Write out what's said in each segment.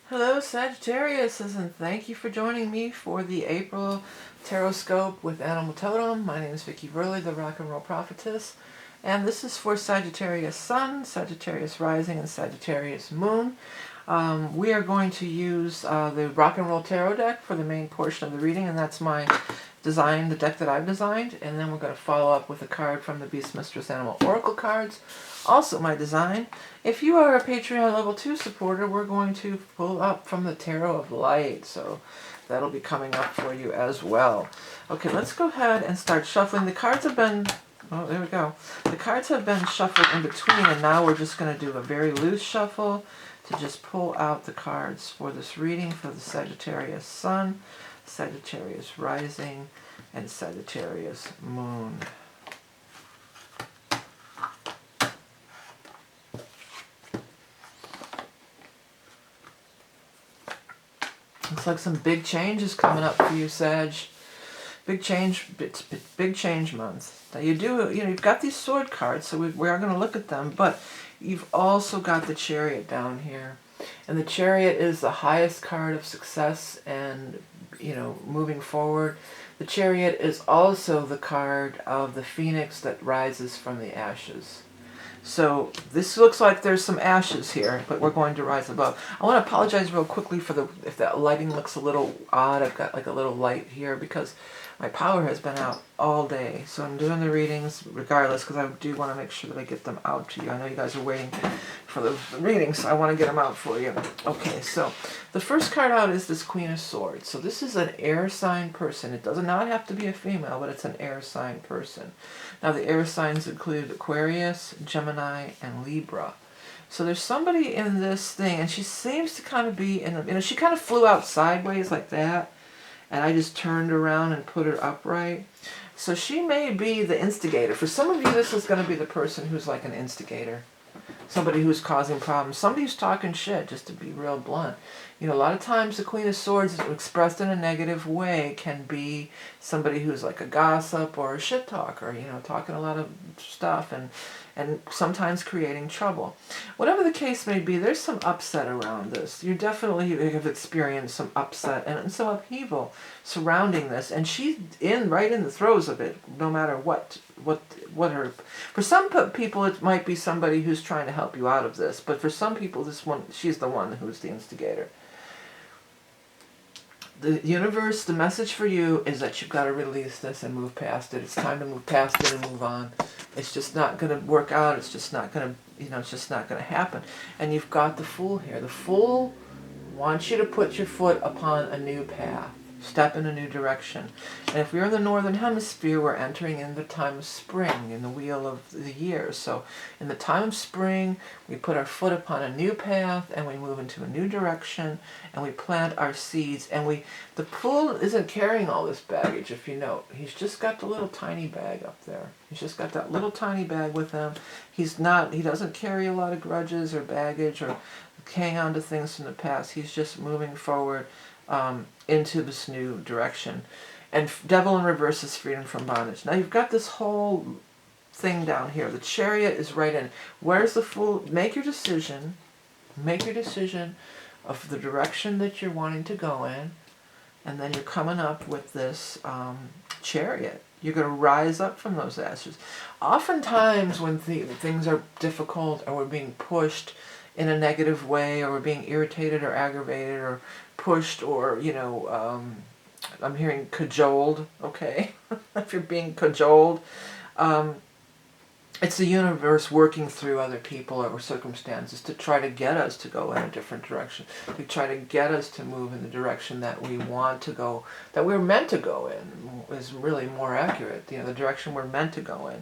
Hello Sagittarius, and thank you for joining me for the April Taroscope with Animal Totem. My name is Vickieverlie, the Rock and Roll Prophetess, and this is for Sagittarius Sun, Sagittarius Rising, and Sagittarius Moon. We are going to use the Rock and Roll Tarot deck for the main portion of the reading, and that's my design, the deck that I've designed, and then we're going to follow up with a card from the Beast Mistress Animal Oracle cards, also my design. If you are a Patreon level 2 supporter, we're going to pull up from the Tarot of Light, so that'll be coming up for you as well. Okay, let's go ahead and start shuffling. The cards have been, oh, there we go. The cards have been shuffled in between, and now we're just going to do a very loose shuffle to just pull out the cards for this reading for the Sagittarius Sun, Sagittarius Rising, and Sagittarius Moon. Looks like some big changes coming up for you, Sag. Big change, it's big change month. Now you've got these sword cards, so we are going to look at them, but you've also got the Chariot down here. And the Chariot is the highest card of success and, moving forward. The Chariot is also the card of the phoenix that rises from the ashes. So this looks like there's some ashes here, but we're going to rise above. I want to apologize real quickly for if that lighting looks a little odd. I've got like a little light here because my power has been out all day. So I'm doing the readings regardless because I do want to make sure that I get them out to you. I know you guys are waiting for the readings, so I want to get them out for you. Okay, so the first card out is this Queen of Swords. So this is an air sign person. It does not have to be a female, but it's an air sign person. Now the air signs include Aquarius, Gemini, and Libra. So there's somebody in this thing, and she seems to kind of be in she kind of flew out sideways like that, and I just turned around and put her upright. So she may be the instigator. For some of you, this is going to be the person who's like an instigator. Somebody who's causing problems. Somebody who's talking shit, just to be real blunt. A lot of times the Queen of Swords expressed in a negative way can be somebody who's like a gossip or a shit talker, talking a lot of stuff and sometimes creating trouble. Whatever the case may be, there's some upset around this. You definitely have experienced some upset and some upheaval surrounding this, and she's right in the throes of it, no matter what her. For some people, it might be somebody who's trying to help you out of this, but for some people, she's the one who's the instigator. The universe, the message for you is that you've got to release this and move past it. It's time to move past it and move on. It's just not going to work out. It's just not going to, it's just not going to happen. And you've got the Fool here. The Fool wants you to put your foot upon a new path. Step in a new direction. And if we're in the northern hemisphere, we're entering in the time of spring, in the wheel of the year. So in the time of spring, we put our foot upon a new path and we move into a new direction and we plant our seeds. And the Fool isn't carrying all this baggage, if you note. He's just got the little tiny bag up there. He's just got that little tiny bag with him. He doesn't carry a lot of grudges or baggage or hang on to things from the past. He's just moving forward into this new direction. And Devil in reverse is freedom from bondage. Now you've got this whole thing down here. The Chariot is right in. Where's the Fool? Make your decision. Make your decision of the direction that you're wanting to go in. And then you're coming up with this Chariot. You're going to rise up from those ashes. Oftentimes when things are difficult or we're being pushed in a negative way, or we're being irritated or aggravated or pushed or, I'm hearing cajoled, okay? If you're being cajoled, it's the universe working through other people or circumstances to try to get us to go in a different direction, to try to get us to move in the direction that we want to go, that we're meant to go in, is really more accurate, the direction we're meant to go in.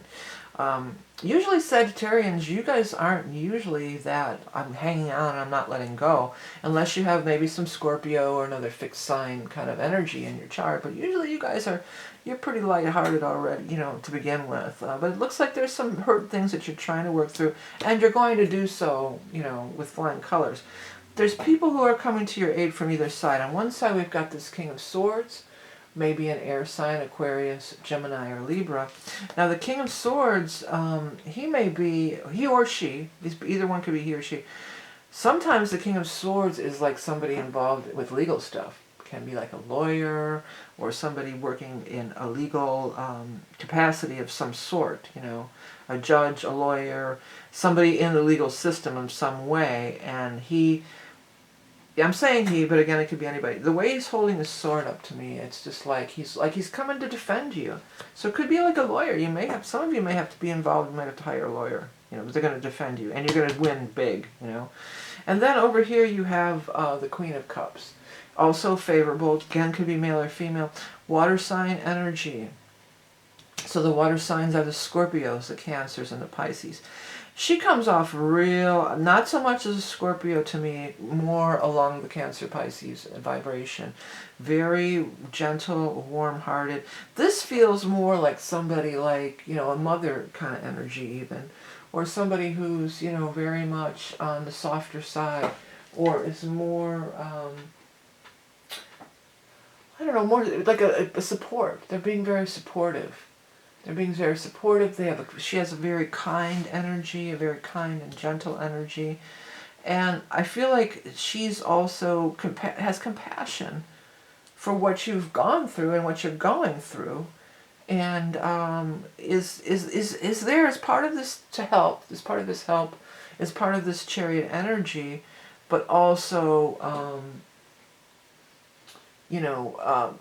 Usually Sagittarians, you guys aren't usually that I'm hanging on and I'm not letting go, unless you have maybe some Scorpio or another fixed sign kind of energy in your chart. But usually you guys you're pretty lighthearted already, to begin with. But it looks like there's some hurt things that you're trying to work through, and you're going to do so, with flying colors. There's people who are coming to your aid from either side. On one side we've got this King of Swords, maybe an air sign, Aquarius, Gemini, or Libra. Now the King of Swords, he or she, either one could be he or she, Sometimes the King of Swords is like somebody involved with legal stuff. Can be like a lawyer or somebody working in a legal capacity of some sort, you know, a judge, a lawyer, somebody in the legal system in some way. And he, I'm saying he, but again, it could be anybody. The way he's holding his sword up to me, it's just like he's coming to defend you. So it could be like a lawyer. You may have, some of you may have to be involved. You might have to hire a lawyer. You know, but they're going to defend you, and you're going to win big. You know, and then over here you have the Queen of Cups. Also favorable, again, could be male or female. Water sign energy. So the water signs are the Scorpios, the Cancers, and the Pisces. She comes off real, not so much as a Scorpio to me, more along the Cancer Pisces vibration. Very gentle, warm-hearted. This feels more like somebody like, you know, a mother kind of energy even. Or somebody who's, you know, very much on the softer side. Or is more... I don't know, more like a support. They're being very supportive. They're being very supportive. She has a very kind energy, a very kind and gentle energy. And I feel like she's also has compassion for what you've gone through and what you're going through. And is there as part of this to help, as part of this help, as part of this Chariot energy, but also... you know,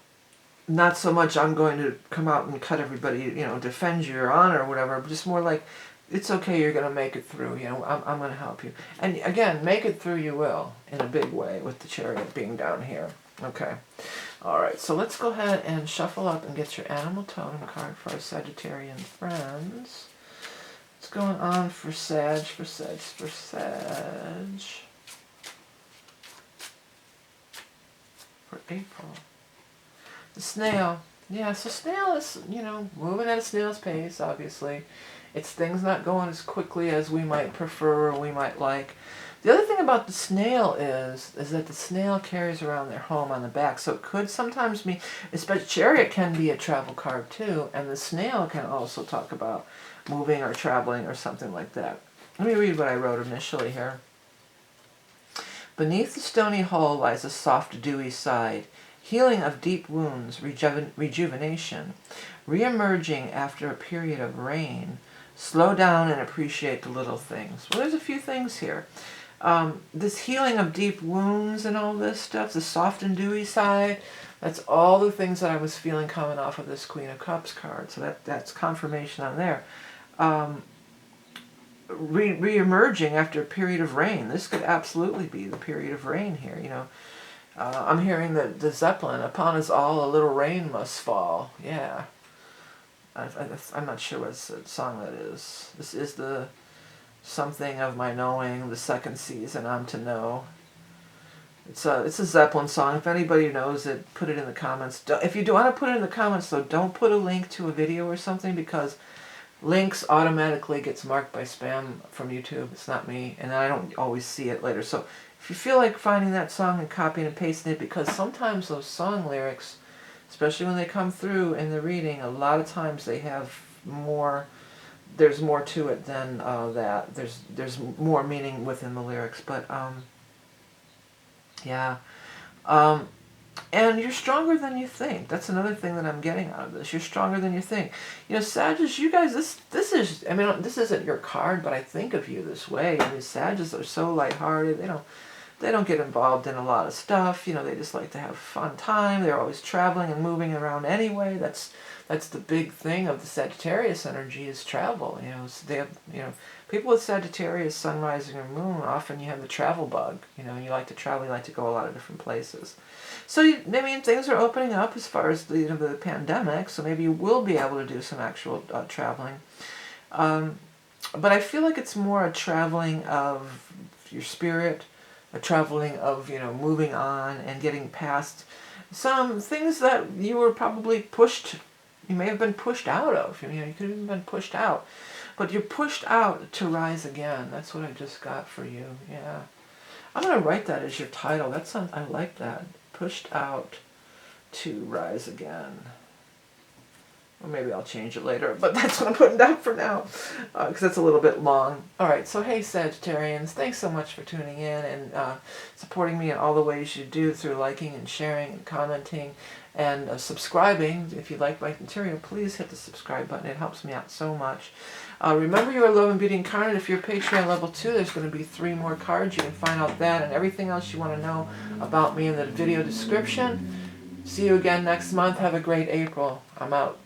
not so much I'm going to come out and cut everybody, you know, defend your honor or whatever, but just more like, it's okay, you're going to make it through, you know, I'm going to help you. And again, make it through you will, in a big way, with the Chariot being down here. Okay. All right, so let's go ahead and shuffle up and get your animal totem card for our Sagittarian friends. What's going on for Sag, for April? The snail. Yeah, so snail is, you know, moving at a snail's pace, obviously. It's things not going as quickly as we might prefer or we might like. The other thing about the snail is that the snail carries around their home on the back. So it could sometimes mean, especially Chariot can be a travel card too, and the snail can also talk about moving or traveling or something like that. Let me read what I wrote initially here. Beneath the stony hull lies a soft, dewy side, healing of deep wounds, rejuvenation, re-emerging after a period of rain. Slow down and appreciate the little things. Well, there's a few things here. This healing of deep wounds and all this stuff, the soft and dewy side, that's all the things that I was feeling coming off of this Queen of Cups card. So that's confirmation on there. Re-emerging after a period of rain. This could absolutely be the period of rain here, you know. I'm hearing the Zeppelin, upon us all a little rain must fall. Yeah. I'm not sure what song that is. This is the something of my knowing, the second season, I'm to know. It's a Zeppelin song. If anybody knows it, put it in the comments. If you do want to put it in the comments, though, don't put a link to a video or something, because links automatically gets marked by spam from YouTube. It's not me, and I don't always see it later. So if you feel like finding that song and copying and pasting it, because sometimes those song lyrics, especially when they come through in the reading, a lot of times they have more, there's more to it than that. There's more meaning within the lyrics, but yeah. And you're stronger than you think. That's another thing that I'm getting out of this. You're stronger than you think. You know, Sagittarius, you guys, this is, I mean, this isn't your card, but I think of you this way. I mean, Sagittarius are so lighthearted. They don't get involved in a lot of stuff. You know, they just like to have fun time. They're always traveling and moving around anyway. That's the big thing of the Sagittarius energy is travel. You know, so they have, you know, people with Sagittarius, sun, rising, or moon, often you have the travel bug. You know, you like to travel, you like to go a lot of different places. So, I mean, things are opening up as far as the pandemic, so maybe you will be able to do some actual traveling. But I feel like it's more a traveling of your spirit, a traveling of, you know, moving on and getting past some things that you were probably pushed, you may have been pushed out of. You know, you could have even been pushed out. But you're pushed out to rise again. That's what I just got for you. Yeah. I'm going to write that as your title. I like that. Pushed out to rise again. Or maybe I'll change it later, but that's what I'm putting down for now, because it's a little bit long. All right, so hey Sagittarians, thanks so much for tuning in and supporting me in all the ways you do through liking and sharing and commenting and subscribing. If you like my material, please hit the subscribe button. It helps me out so much. Remember your Love and Beauty Incarnate. If you're Patreon level 2, there's going to be 3 more cards. You can find out that and everything else you want to know about me in the video description. See you again next month. Have a great April. I'm out.